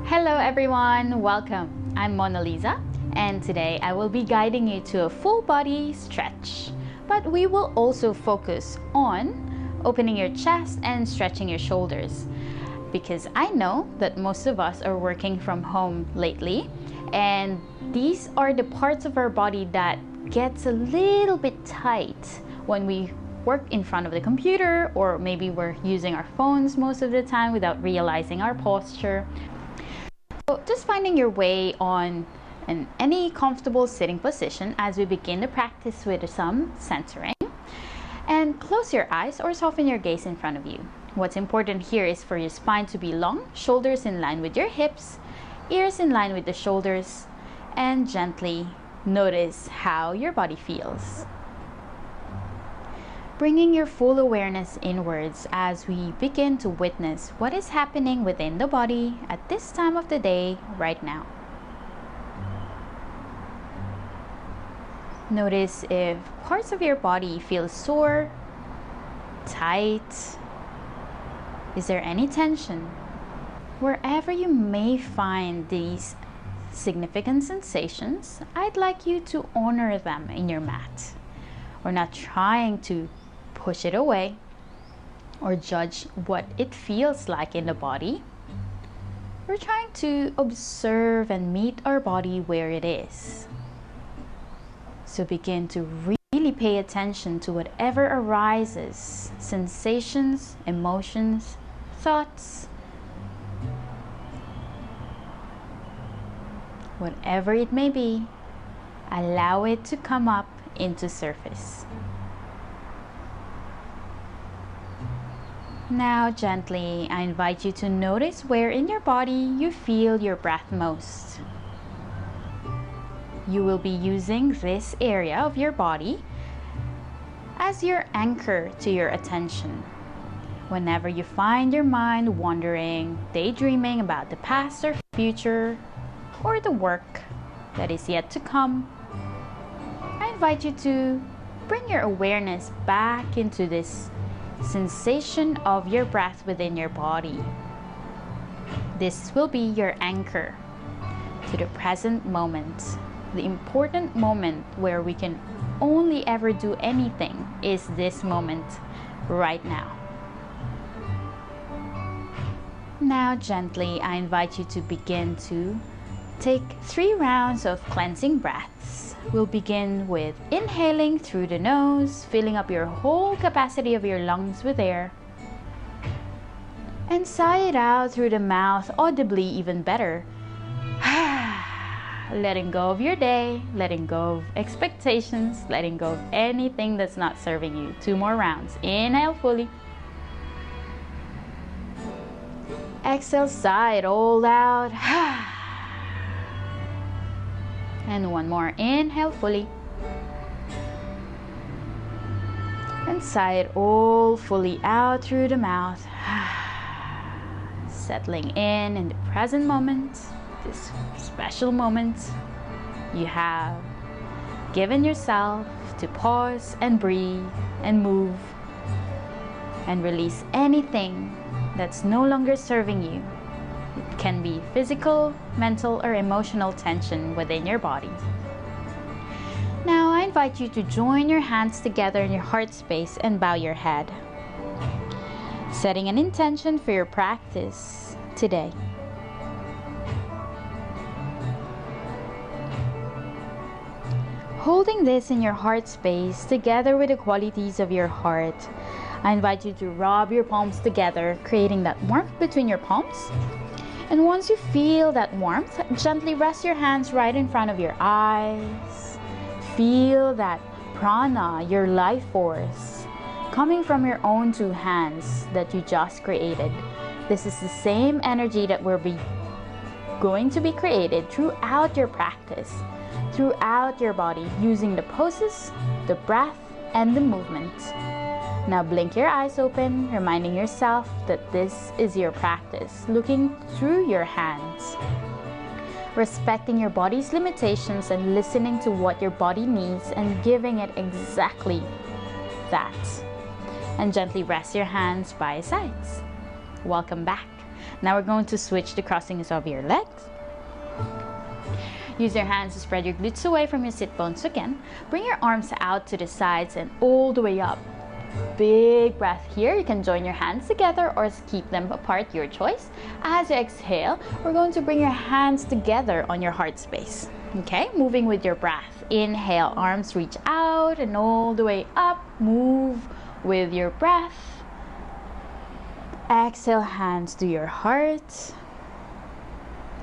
Hello everyone, welcome. I'm Mona Lisa, and today I will be guiding you to a full body stretch. But we will also focus on opening your chest and stretching your shoulders, because I know that most of us are working from home lately, and these are the parts of our body that gets a little bit tight when we work in front of the computer, or maybe we're using our phones most of the time without realizing our posture. So just finding your way on any comfortable sitting position as we begin the practice with some centering. And close your eyes or soften your gaze in front of you. What's important here is for your spine to be long, shoulders in line with your hips, ears in line with the shoulders, and gently notice how your body feels. Bringing your full awareness inwards as we begin to witness what is happening within the body at this time of the day right now. Notice if parts of your body feel sore, tight. Is there any tension? Wherever you may find these significant sensations, I'd like you to honor them in your mat. We're not trying to push it away or judge what it feels like in the body. We're trying to observe and meet our body where it is. So begin to really pay attention to whatever arises, sensations, emotions, thoughts, whatever it may be, allow it to come up into surface. Now gently, I invite you to notice where in your body you feel your breath most. You will be using this area of your body as your anchor to your attention. Whenever you find your mind wandering, daydreaming about the past or future, or the work that is yet to come, I invite you to bring your awareness back into this sensation of your breath within your body. This will be your anchor to the present moment. The important moment where we can only ever do anything is this moment right now. Now gently, I invite you to begin to take 3 rounds of cleansing breaths. We'll begin with inhaling through the nose, filling up your whole capacity of your lungs with air. And sigh it out through the mouth, audibly even better. Letting go of your day, letting go of expectations, letting go of anything that's not serving you. 2 more rounds. Inhale fully. Exhale, sigh it all out. And 1 more. Inhale fully. And sigh it all fully out through the mouth. Settling in the present moment, this special moment you have given yourself to pause and breathe and move and release anything that's no longer serving you. It can be physical, mental, or emotional tension within your body. Now I invite you to join your hands together in your heart space and bow your head, setting an intention for your practice today. Holding this in your heart space together with the qualities of your heart, I invite you to rub your palms together, creating that warmth between your palms. And once you feel that warmth, gently rest your hands right in front of your eyes. Feel that prana, your life force, coming from your own 2 hands that you just created. This is the same energy that we're going to be created throughout your practice, throughout your body, using the poses, the breath, and the movement. Now blink your eyes open, reminding yourself that this is your practice, looking through your hands, respecting your body's limitations and listening to what your body needs and giving it exactly that. And gently rest your hands by your sides. Welcome back. Now we're going to switch the crossings of your legs. Use your hands to spread your glutes away from your sit bones again. Bring your arms out to the sides and all the way up. Big breath here. You can join your hands together or keep them apart, your choice. As you exhale, we're going to bring your hands together on your heart space. Okay, moving with your breath. Inhale, arms reach out and all the way up. Move with your breath. Exhale, hands to your heart.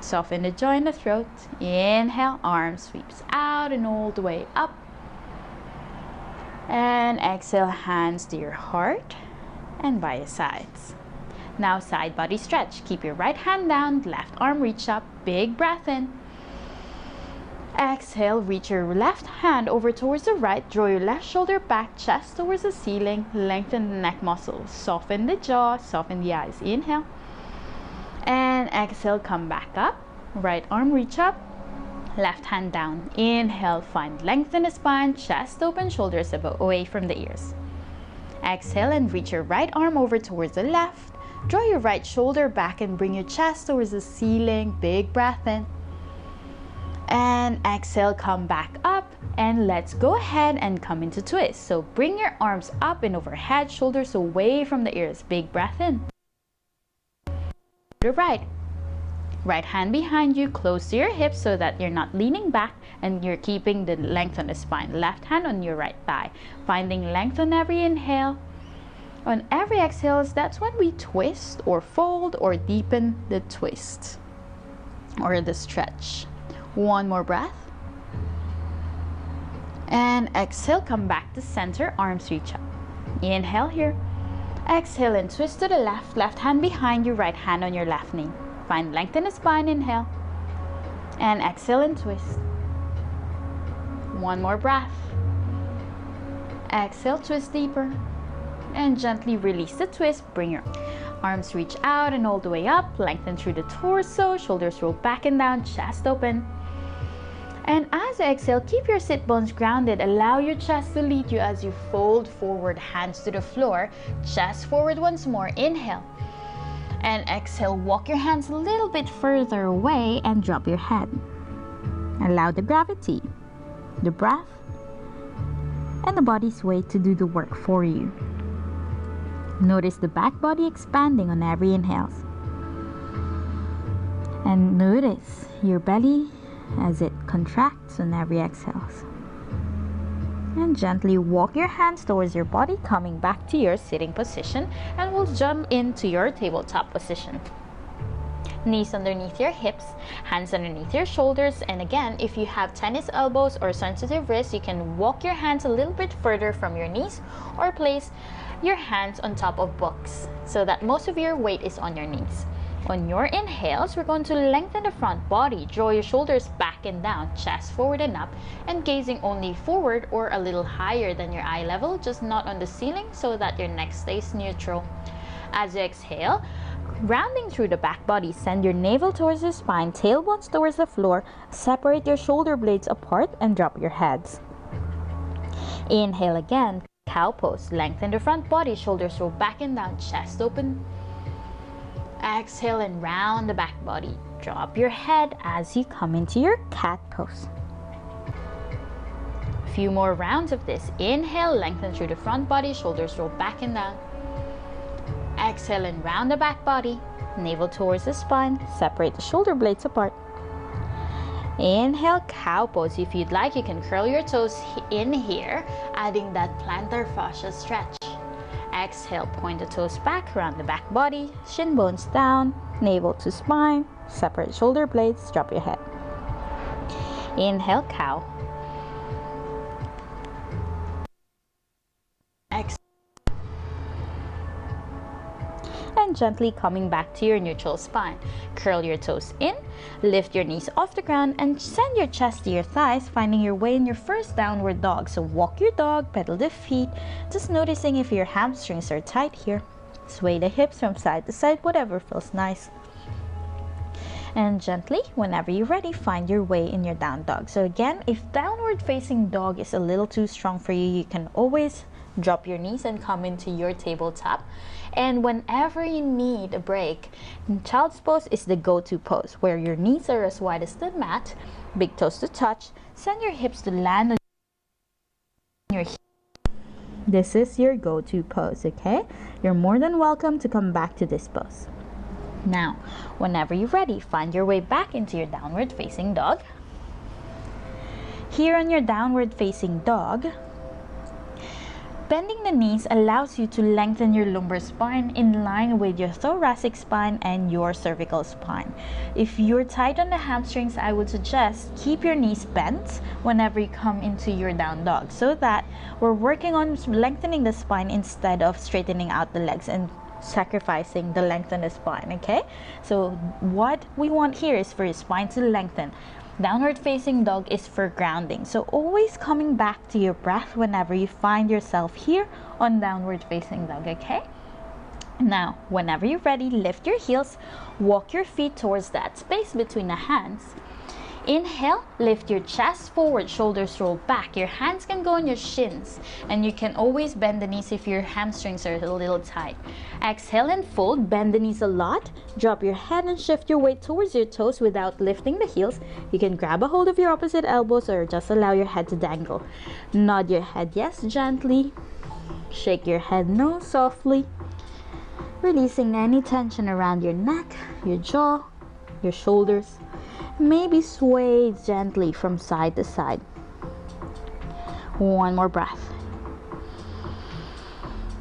Soften the jaw and the throat. Inhale, arm sweeps out and all the way up. And exhale, hands to your heart and by your sides. Now side body stretch. Keep your right hand down, left arm reach up. Big breath in. Exhale, reach your left hand over towards the right. Draw your left shoulder back, chest towards the ceiling. Lengthen the neck muscles. Soften the jaw, soften the eyes. Inhale. And exhale, come back up. Right arm reach up. Left hand down. Inhale, find length in the spine, chest open, shoulders away from the ears. Exhale and reach your right arm over towards the left. Draw your right shoulder back and bring your chest towards the ceiling. Big breath in. And exhale, come back up. And let's go ahead and come into twist. So bring your arms up and overhead, shoulders away from the ears. Big breath in. To the right. Right hand behind you, close to your hips so that you're not leaning back and you're keeping the length on the spine. Left hand on your right thigh. Finding length on every inhale. On every exhale, that's when we twist or fold or deepen the twist or the stretch. One more breath. And exhale, come back to center, arms reach up. Inhale here. Exhale and twist to the left. Left hand behind you, right hand on your left knee. Find length in the spine, inhale. And exhale and twist. One more breath. Exhale, twist deeper. And gently release the twist. Bring your arms reach out and all the way up. Lengthen through the torso. Shoulders roll back and down. Chest open. And as you exhale, keep your sit bones grounded. Allow your chest to lead you as you fold forward, hands to the floor. Chest forward once more. Inhale. And exhale, walk your hands a little bit further away and drop your head. Allow the gravity, the breath, and the body's weight to do the work for you. Notice the back body expanding on every inhale. And notice your belly as it contracts on every exhale. And gently walk your hands towards your body, coming back to your sitting position, and we'll jump into your tabletop position. Knees underneath your hips, hands underneath your shoulders, and again, if you have tennis elbows or sensitive wrists, you can walk your hands a little bit further from your knees or place your hands on top of books so that most of your weight is on your knees. On your inhales, we're going to lengthen the front body. Draw your shoulders back and down, chest forward and up, and gazing only forward or a little higher than your eye level, just not on the ceiling, so that your neck stays neutral. As you exhale, rounding through the back body, send your navel towards the spine, tailbones towards the floor, separate your shoulder blades apart and drop your heads. Inhale again, cow pose. Lengthen the front body, shoulders roll back and down, chest open. Exhale and round the back body. Drop your head as you come into your cat pose. A few more rounds of this. Inhale, lengthen through the front body, shoulders roll back and down. Exhale and round the back body. Navel towards the spine. Separate the shoulder blades apart. Inhale, cow pose. If you'd like, you can curl your toes in here, adding that plantar fascia stretch. Exhale, point the toes back, round the back body, shin bones down, navel to spine, separate shoulder blades, drop your head. Inhale, cow. Exhale. And gently coming back to your neutral spine. Curl your toes in, lift your knees off the ground, and send your chest to your thighs, finding your way in your first downward dog. So walk your dog, pedal the feet, just noticing if your hamstrings are tight here. Sway the hips from side to side, whatever feels nice. And gently, whenever you're ready, find your way in your down dog. So again, if downward facing dog is a little too strong for you, you can always drop your knees and come into your tabletop. And whenever you need a break, child's pose is the go-to pose, where your knees are as wide as the mat, big toes to touch, send your hips to land on your heels. This is your go-to pose, okay? You're more than welcome to come back to this pose. Now, whenever you're ready, find your way back into your downward facing dog. Here on your downward facing dog, bending the knees allows you to lengthen your lumbar spine in line with your thoracic spine and your cervical spine. If you're tight on the hamstrings, I would suggest keep your knees bent whenever you come into your down dog, so that we're working on lengthening the spine instead of straightening out the legs and sacrificing the length on the spine, okay? So what we want here is for your spine to lengthen. Downward facing dog is for grounding, so always coming back to your breath whenever you find yourself here on downward facing dog, okay? Now, whenever you're ready, lift your heels, walk your feet towards that space between the hands. Inhale, lift your chest forward, shoulders roll back. Your hands can go on your shins, and you can always bend the knees if your hamstrings are a little tight. Exhale and fold, bend the knees a lot. Drop your head and shift your weight towards your toes without lifting the heels. You can grab a hold of your opposite elbows or just allow your head to dangle. Nod your head yes gently. Shake your head no softly. Releasing any tension around your neck, your jaw, your shoulders. Maybe sway gently from side to side. One more breath.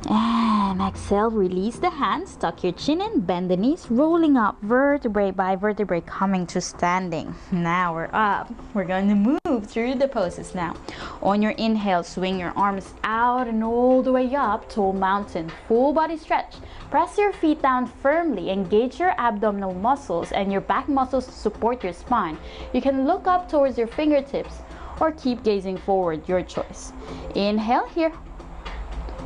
And exhale, release the hands, tuck your chin in, bend the knees, rolling up vertebrae by vertebrae, coming to standing. Now we're up. We're going to move through the poses now. On your inhale, swing your arms out and all the way up, tall mountain, full body stretch. Press your feet down firmly, engage your abdominal muscles and your back muscles to support your spine. You can look up towards your fingertips or keep gazing forward, your choice. Inhale here.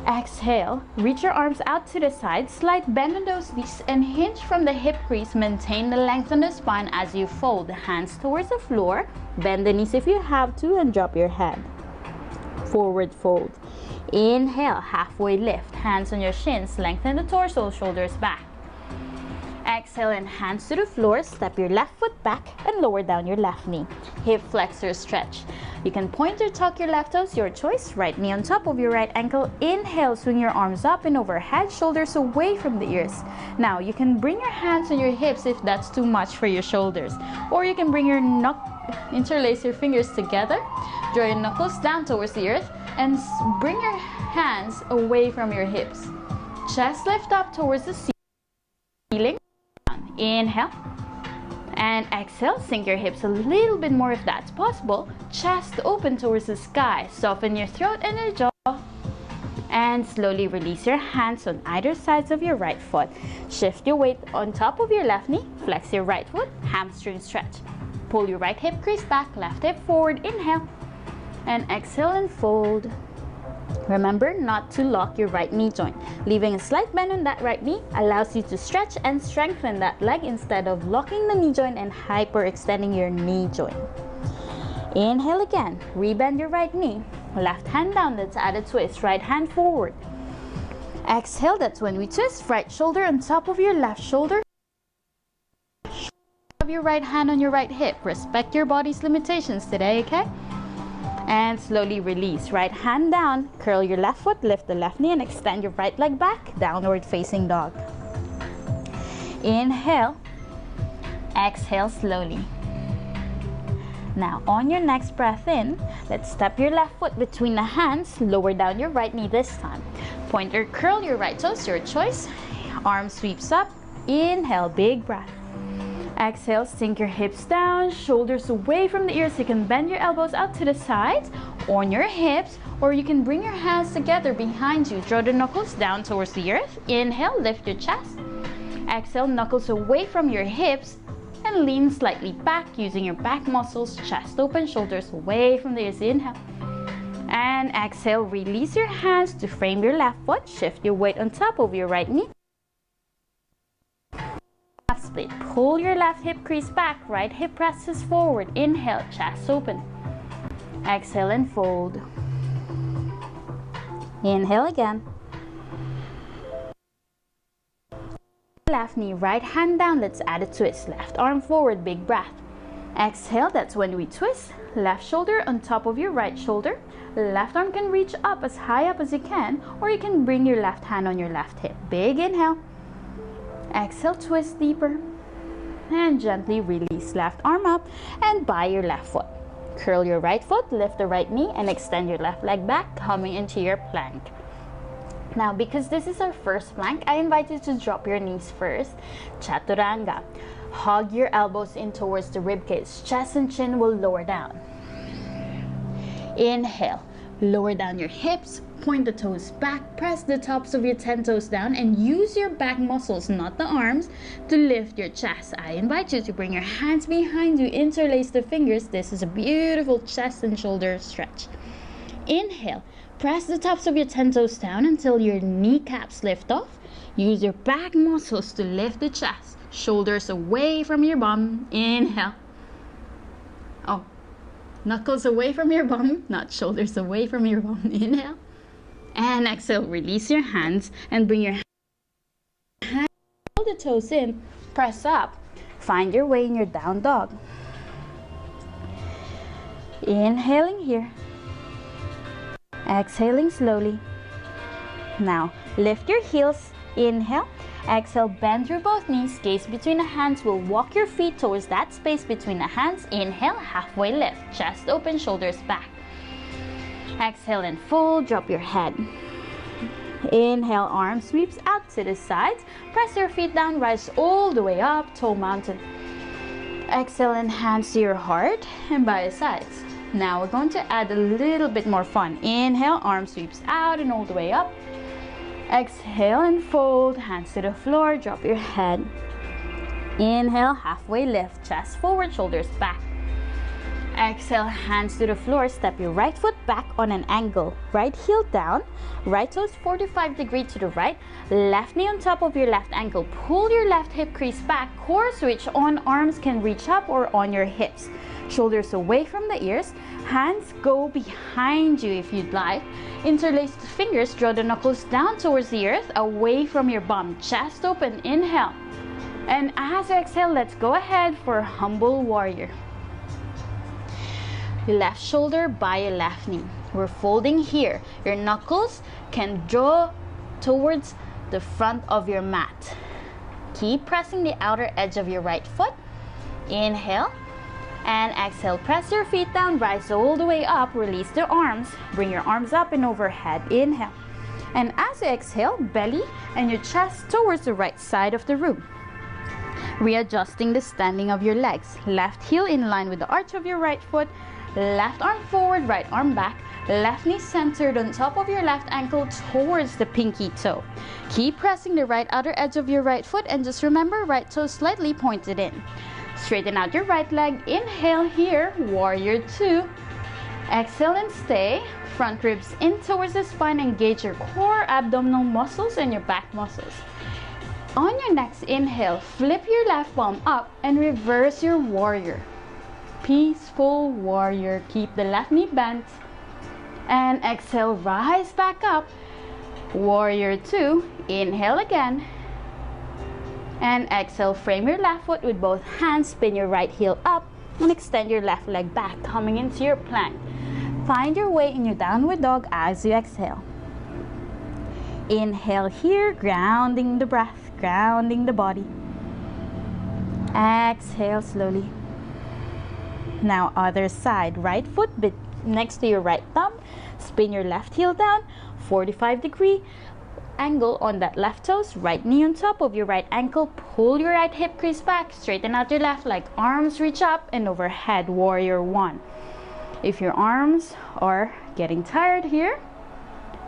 Exhale, reach your arms out to the side, slight bend on those knees and hinge from the hip crease. Maintain the length on the spine as you fold the hands towards the floor. Bend the knees if you have to and drop your head. Forward fold. Inhale, halfway lift, hands on your shins, lengthen the torso, shoulders back. Exhale and hands to the floor, step your left foot back and lower down your left knee. Hip flexor stretch. You can point or tuck your left toes, your choice. Right knee on top of your right ankle. Inhale, swing your arms up and overhead, shoulders away from the ears. Now you can bring your hands on your hips if that's too much for your shoulders. Or you can bring your interlace your fingers together, draw your knuckles down towards the earth, and bring your hands away from your hips. Chest lift up towards the ceiling. Inhale and exhale, sink your hips a little bit more if that's possible. Chest open towards the sky, soften your throat and your jaw, and slowly release your hands on either sides of your right foot. Shift your weight on top of your left knee, flex your right foot, hamstring stretch. Pull your right hip crease back, left hip forward. Inhale and exhale and fold. Remember not to lock your right knee joint. Leaving a slight bend on that right knee allows you to stretch and strengthen that leg instead of locking the knee joint and hyperextending your knee joint. Inhale again, rebend your right knee. Left hand down, that's add a twist. Right hand forward. Exhale, that's when we twist. Right shoulder on top of your left shoulder. Have your right hand on your right hip. Respect your body's limitations today, okay? And slowly release. Right hand down, curl your left foot, lift the left knee and extend your right leg back, downward facing dog. Inhale, exhale slowly. Now on your next breath in, let's step your left foot between the hands, lower down your right knee this time. Point or curl your right toes, your choice. Arm sweeps up, inhale, big breath. Exhale, sink your hips down, shoulders away from the ears. You can bend your elbows out to the sides on your hips, or you can bring your hands together behind you. Draw the knuckles down towards the earth. Inhale, lift your chest. Exhale, knuckles away from your hips and lean slightly back using your back muscles. Chest open, shoulders away from the ears. Inhale. And exhale, release your hands to frame your left foot. Shift your weight on top of your right knee. Split. Pull your left hip crease back, right hip presses forward. Inhale, chest open. Exhale and fold. Inhale again. Left knee, right hand down. Let's add a twist. Left arm forward, big breath. Exhale, that's when we twist. Left shoulder on top of your right shoulder. Left arm can reach up as high up as you can, or you can bring your left hand on your left hip. Big inhale. Exhale, twist deeper. And gently release left arm up and by your left foot. Curl your right foot, lift the right knee, and extend your left leg back, coming into your plank. Now, because this is our first plank, I invite you to drop your knees first. Chaturanga. Hug your elbows in towards the ribcage. Chest and chin will lower down. Inhale. Lower down your hips. Point the toes back. Press the tops of your 10 toes down and use your back muscles, not the arms, to lift your chest. I invite you to bring your hands behind you. Interlace the fingers. This is a beautiful chest and shoulder stretch. Inhale. Press the tops of your 10 toes down until your kneecaps lift off. Use your back muscles to lift the chest. Shoulders away from your bum. Inhale. Oh, knuckles away from your bum, not shoulders away from your bum. Inhale. And exhale. Release your hands and bring your hands, pull the toes in. Press up. Find your way in your down dog. Inhaling here. Exhaling slowly. Now, lift your heels. Inhale. Exhale, bend through both knees, gaze between the hands. We'll walk your feet towards that space between the hands. Inhale, halfway lift, chest open, shoulders back. Exhale and fold, drop your head. Inhale, arm sweeps out to the sides. Press your feet down, rise all the way up, toe mountain. Exhale and hands to your heart and by your sides. Now we're going to add a little bit more fun. Inhale, arm sweeps out and all the way up. Exhale and fold, hands to the floor, drop your head. Inhale, halfway lift, chest forward, shoulders back. Exhale, hands to the floor, step your right foot back on an angle. Right heel down, right toes 45 degrees to the right, left knee on top of your left ankle. Pull your left hip crease back, core switch on, arms can reach up or on your hips. Shoulders away from the ears, hands go behind you if you'd like. Interlace the fingers, draw the knuckles down towards the earth, away from your bum. Chest open, inhale. And as you exhale, let's go ahead for humble warrior. Your left shoulder by your left knee. We're folding here. Your knuckles can draw towards the front of your mat. Keep pressing the outer edge of your right foot. Inhale. And exhale, press your feet down, rise all the way up, release the arms, bring your arms up and overhead, inhale. And as you exhale, belly and your chest towards the right side of the room. Readjusting the standing of your legs, left heel in line with the arch of your right foot, left arm forward, right arm back, left knee centered on top of your left ankle towards the pinky toe. Keep pressing the right outer edge of your right foot and just remember right toe slightly pointed in. Straighten out your right leg. Inhale here, warrior two. Exhale and stay. Front ribs in towards the spine. Engage your core, abdominal muscles, and your back muscles. On your next inhale, flip your left palm up and reverse your warrior. Peaceful warrior. Keep the left knee bent. And exhale, rise back up. Warrior two. Inhale again. And exhale, frame your left foot with both hands, spin your right heel up, and extend your left leg back, coming into your plank. Find your way in your downward dog as you exhale. Inhale here, grounding the breath, grounding the body. Exhale slowly. Now other side, right foot next to your right thumb, spin your left heel down, 45-degree angle on that left toes, right knee on top of your right ankle, pull your right hip crease back, straighten out your left leg, arms reach up and overhead, warrior one. If your arms are getting tired here,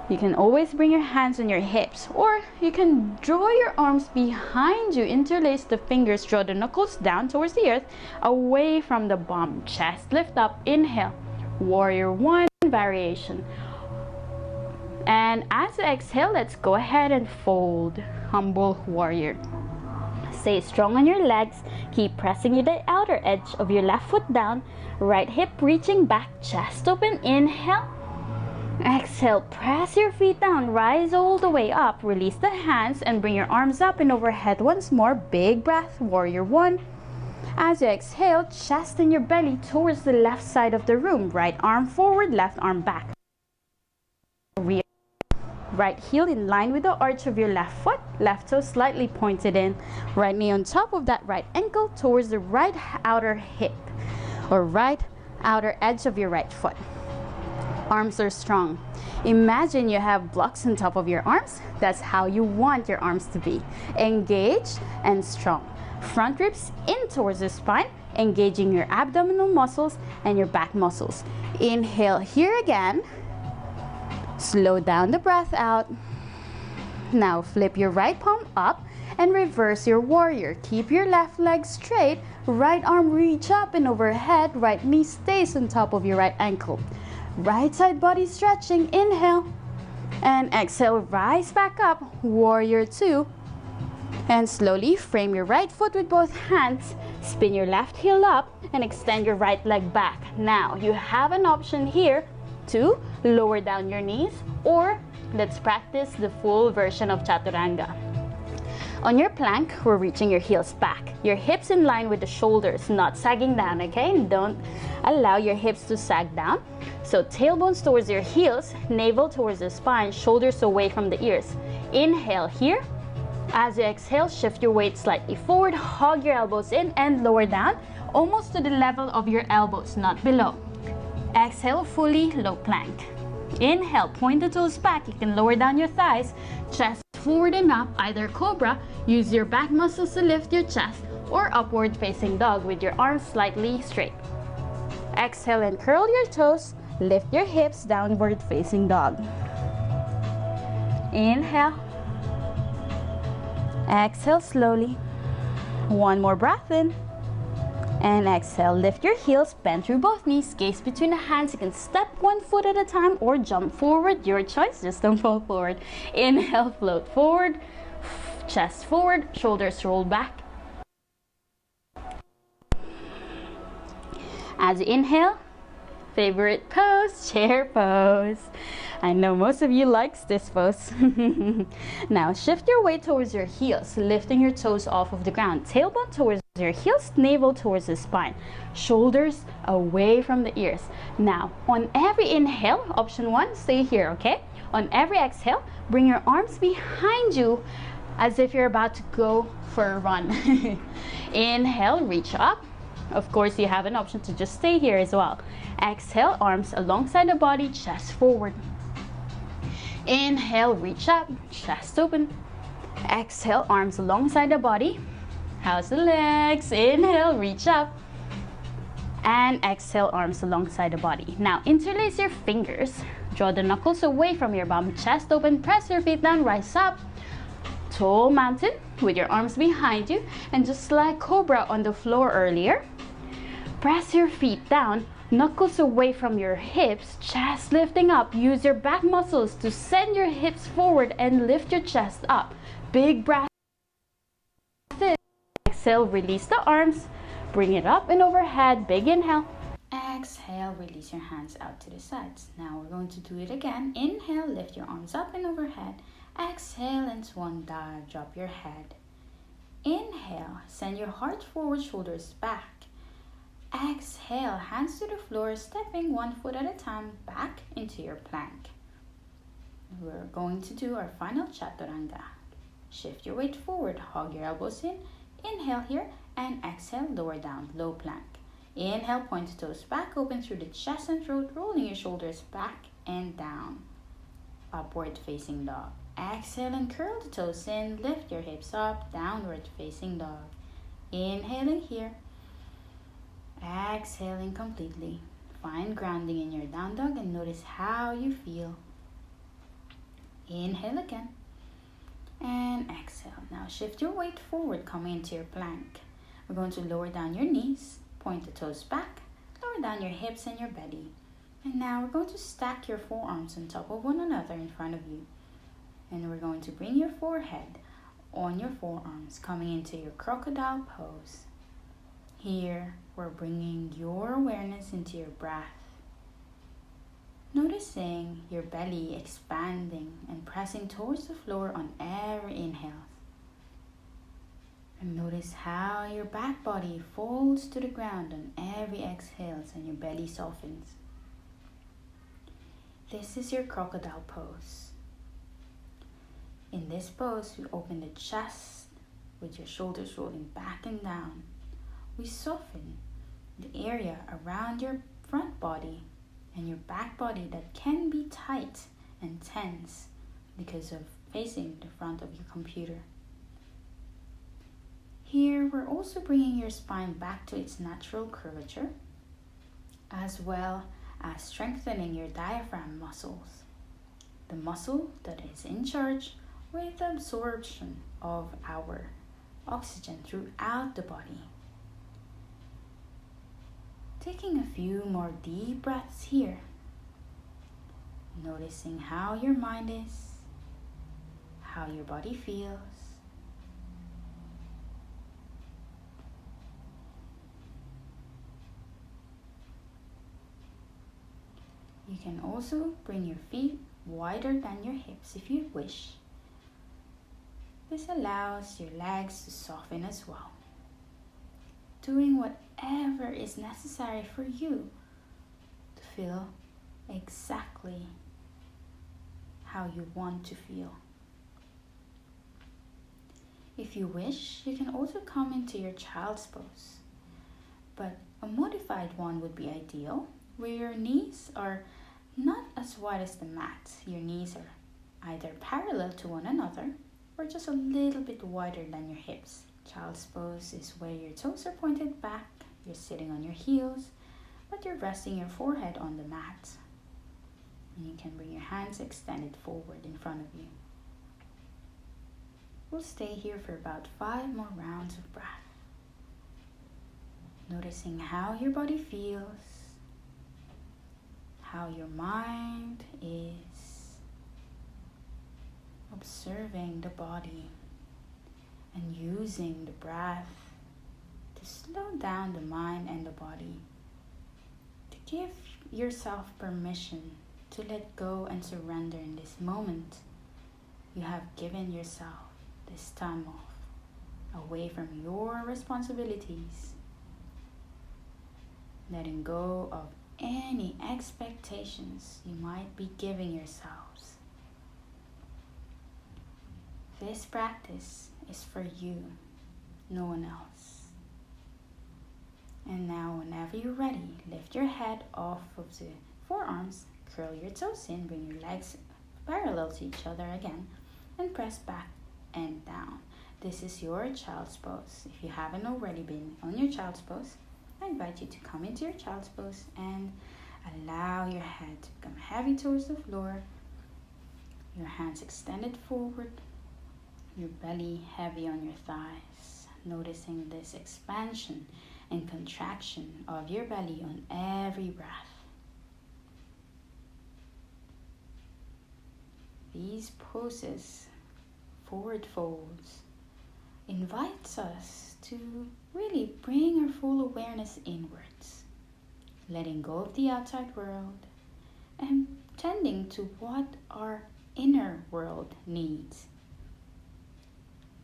you can always bring your hands on your hips, or you can draw your arms behind you, interlace the fingers, draw the knuckles down towards the earth, away from the bum, chest lift up, inhale, warrior one variation. And as you exhale, let's go ahead and fold, humble warrior. Stay strong on your legs. Keep pressing the outer edge of your left foot down. Right hip reaching back, chest open. Inhale. Exhale, press your feet down, rise all the way up, release the hands and bring your arms up and overhead once more. Big breath, warrior one. As you exhale, chest and your belly towards the left side of the room. Right arm forward, left arm back. Right heel in line with the arch of your left foot, left toe slightly pointed in, right knee on top of that right ankle towards the right outer hip or right outer edge of your right foot. Arms are strong. Imagine you have blocks on top of your arms. That's how you want your arms to be. Engaged and strong. Front ribs in towards the spine, engaging your abdominal muscles and your back muscles. Inhale here again. Slow down the breath out. Now flip your right palm up and reverse your warrior. Keep your left leg straight. Right arm reach up and overhead. Right knee stays on top of your right ankle. Right side body stretching. Inhale and exhale. Rise back up. Warrior two. And slowly frame your right foot with both hands. Spin your left heel up and extend your right leg back. Now you have an option here to lower down your knees, or let's practice the full version of Chaturanga. On your plank, we're reaching your heels back. Your hips in line with the shoulders, not sagging down, okay? Don't allow your hips to sag down. So tailbones towards your heels, navel towards the spine, shoulders away from the ears. Inhale here. As you exhale, shift your weight slightly forward, hug your elbows in and lower down, almost to the level of your elbows, not below. Exhale, fully low plank. Inhale, point the toes back. You can lower down your thighs, chest forward and up, either cobra. Use your back muscles to lift your chest, or upward facing dog with your arms slightly straight. Exhale and curl your toes. Lift your hips, downward facing dog. Inhale. Exhale slowly. One more breath in. And exhale, lift your heels, bend through both knees, gaze between the hands. You can step one foot at a time or jump forward, your choice, just don't fall forward. Inhale, float forward, chest forward, shoulders roll back. As you inhale, favorite pose, chair pose. I know most of you likes this pose. Now shift your weight towards your heels, lifting your toes off of the ground. Tailbone towards your heels, navel towards the spine. Shoulders away from the ears. Now, on every inhale, option one, stay here, okay? On every exhale, bring your arms behind you as if you're about to go for a run. Inhale, reach up. Of course, you have an option to just stay here as well. Exhale, arms alongside the body, chest forward. Inhale, reach up, chest open. Exhale, arms alongside the body. How's the legs? Inhale, reach up. And exhale, arms alongside the body. Now, interlace your fingers. Draw the knuckles away from your bum, chest open, press your feet down, rise up. Tall mountain with your arms behind you. And just like cobra on the floor earlier, press your feet down. Knuckles away from your hips, chest lifting up. Use your back muscles to send your hips forward and lift your chest up. Big breath in. Exhale, release the arms. Bring it up and overhead. Big inhale. Exhale, release your hands out to the sides. Now we're going to do it again. Inhale, lift your arms up and overhead. Exhale and swan dive. Drop your head. Inhale, send your heart forward, shoulders back. Exhale, hands to the floor, stepping one foot at a time back into your plank. We're going to do our final Chaturanga. Shift your weight forward, hug your elbows in. Inhale here and exhale, lower down, low plank. Inhale, point the toes back, open through the chest and throat, rolling your shoulders back and down. Upward facing dog. Exhale and curl the toes in, lift your hips up, downward facing dog. Inhaling here. Exhaling completely. Find grounding in your down dog and notice how you feel. Inhale again. And exhale. Now shift your weight forward, coming into your plank. We're going to lower down your knees, point the toes back, lower down your hips and your belly. And now we're going to stack your forearms on top of one another in front of you. And we're going to bring your forehead on your forearms, coming into your crocodile pose. Here, we're bringing your awareness into your breath. Noticing your belly expanding and pressing towards the floor on every inhale. And notice how your back body folds to the ground on every exhale and your belly softens. This is your crocodile pose. In this pose, we open the chest with your shoulders rolling back and down. We soften the area around your front body and your back body that can be tight and tense because of facing the front of your computer. Here, we're also bringing your spine back to its natural curvature, as well as strengthening your diaphragm muscles, the muscle that is in charge with absorption of our oxygen throughout the body. Taking a few more deep breaths here, noticing how your mind is, how your body feels. You can also bring your feet wider than your hips if you wish. This allows your legs to soften as well. Doing whatever is necessary for you to feel exactly how you want to feel. If you wish, you can also come into your child's pose, but a modified one would be ideal, where your knees are not as wide as the mat. Your knees are either parallel to one another or just a little bit wider than your hips. Child's pose is where your toes are pointed back, you're sitting on your heels, but you're resting your forehead on the mat. And you can bring your hands extended forward in front of you. We'll stay here for about 5 more rounds of breath. Noticing how your body feels, how your mind is, observing the body and using the breath to slow down the mind and the body, to give yourself permission to let go and surrender in this moment. You have given yourself this time off, away from your responsibilities, letting go of any expectations you might be giving yourselves. This practice is for you, no one else. And now, whenever you're ready, lift your head off of the forearms, curl your toes in, bring your legs parallel to each other again, and press back and down. This is your child's pose. If you haven't already been on your child's pose, I invite you to come into your child's pose and allow your head to become heavy towards the floor, your hands extended forward, your belly heavy on your thighs, noticing this expansion and contraction of your belly on every breath. These poses, forward folds, invites us to really bring our full awareness inwards, letting go of the outside world and tending to what our inner world needs.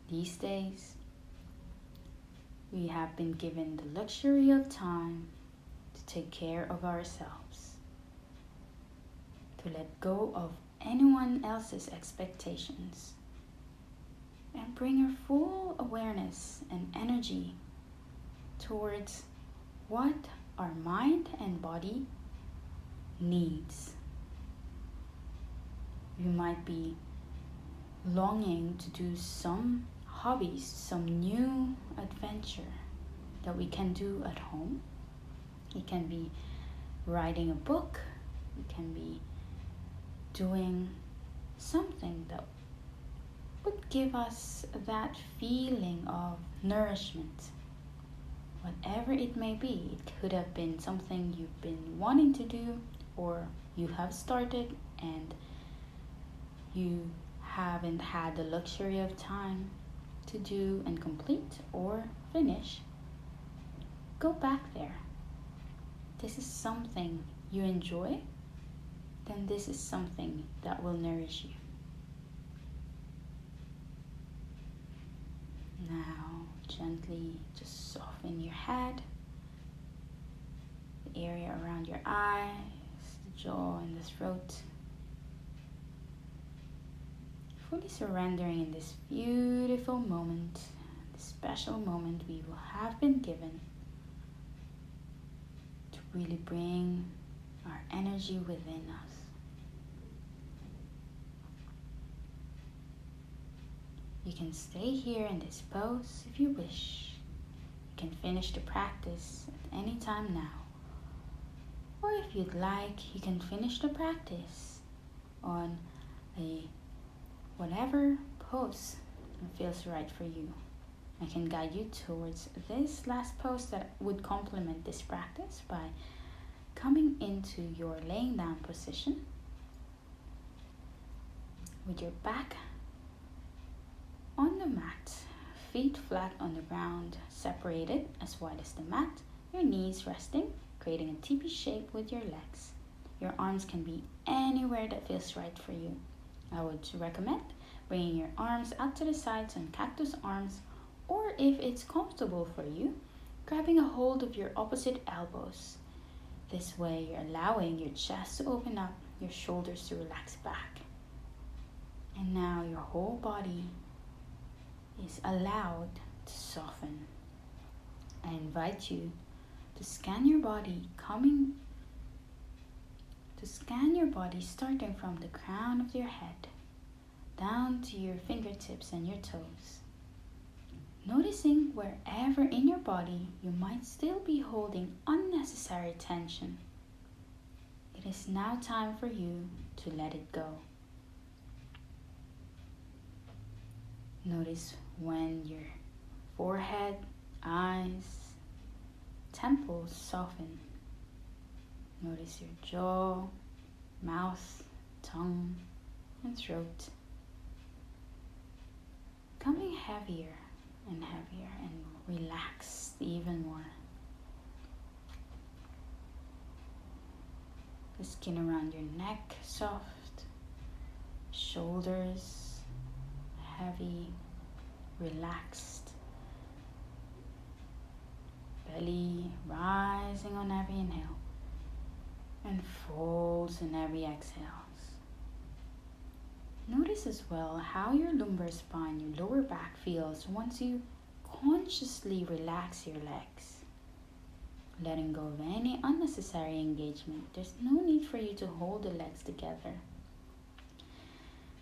These days, we have been given the luxury of time to take care of ourselves, to let go of anyone else's expectations, and bring our full awareness and energy towards what our mind and body needs. We might be longing to do some hobbies, some new adventure that we can do at home. It can be writing a book, it can be doing something that would give us that feeling of nourishment. Whatever it may be, it could have been something you've been wanting to do, or you have started and you haven't had the luxury of time to do and complete or finish. Go back there. This is something you enjoy then this is something that will nourish you. Now, gently just soften your head, the area around your eyes, the jaw and the throat. Fully surrendering in this beautiful moment, this special moment we will have been given to really bring our energy within us. You can stay here in this pose if you wish. You can finish the practice at any time now. Or if you'd like, you can finish the practice on a whatever pose feels right for you. I can guide you towards this last pose that would complement this practice by coming into your laying down position with your back on the mat, feet flat on the ground, separated as wide as the mat, your knees resting, creating a teepee shape with your legs. Your arms can be anywhere that feels right for you. I would recommend bringing your arms out to the sides on cactus arms, or if it's comfortable for you, grabbing a hold of your opposite elbows. This way you're allowing your chest to open up, your shoulders to relax back. And now your whole body is allowed to soften. I invite you to scan your body, starting from the crown of your head down to your fingertips and your toes. Noticing wherever in your body you might still be holding unnecessary tension. It is now time for you to let it go. Notice when your forehead, eyes, temples soften. Notice your jaw, mouth, tongue, and throat becoming heavier and heavier and relaxed even more. The skin around your neck soft, shoulders heavy, relaxed, belly rising on every inhale and folds in every exhale. Notice as well how your lumbar spine, your lower back feels once you consciously relax your legs. Letting go of any unnecessary engagement. There's no need for you to hold the legs together.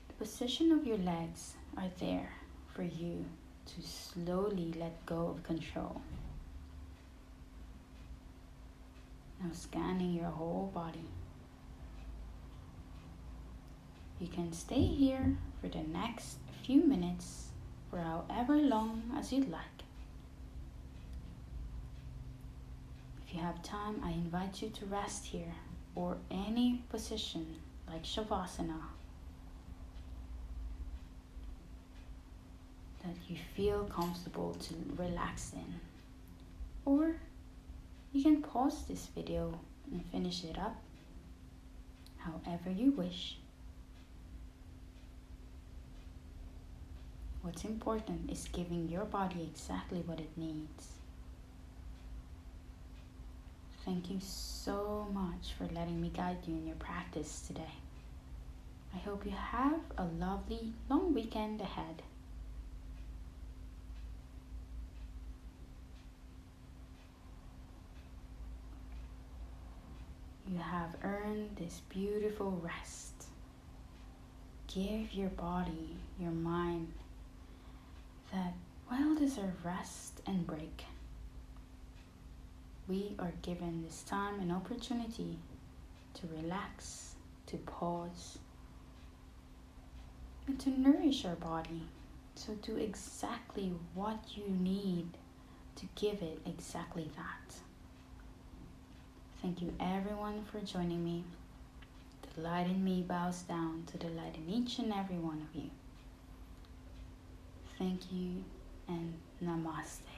The position of your legs are there for you to slowly let go of control. Now scanning your whole body. You can stay here for the next few minutes, for however long as you'd like. If you have time, I invite you to rest here or any position like Shavasana that you feel comfortable to relax in. Or you can pause this video and finish it up however you wish. What's important is giving your body exactly what it needs. Thank you so much for letting me guide you in your practice today. I hope you have a lovely long weekend ahead. You have earned this beautiful rest. Give your body, your mind, that well-deserved rest and break. We are given this time an opportunity to relax, to pause, and to nourish our body. So do exactly what you need to give it exactly that. Thank you everyone for joining me. The light in me bows down to the light in each and every one of you. Thank you and namaste.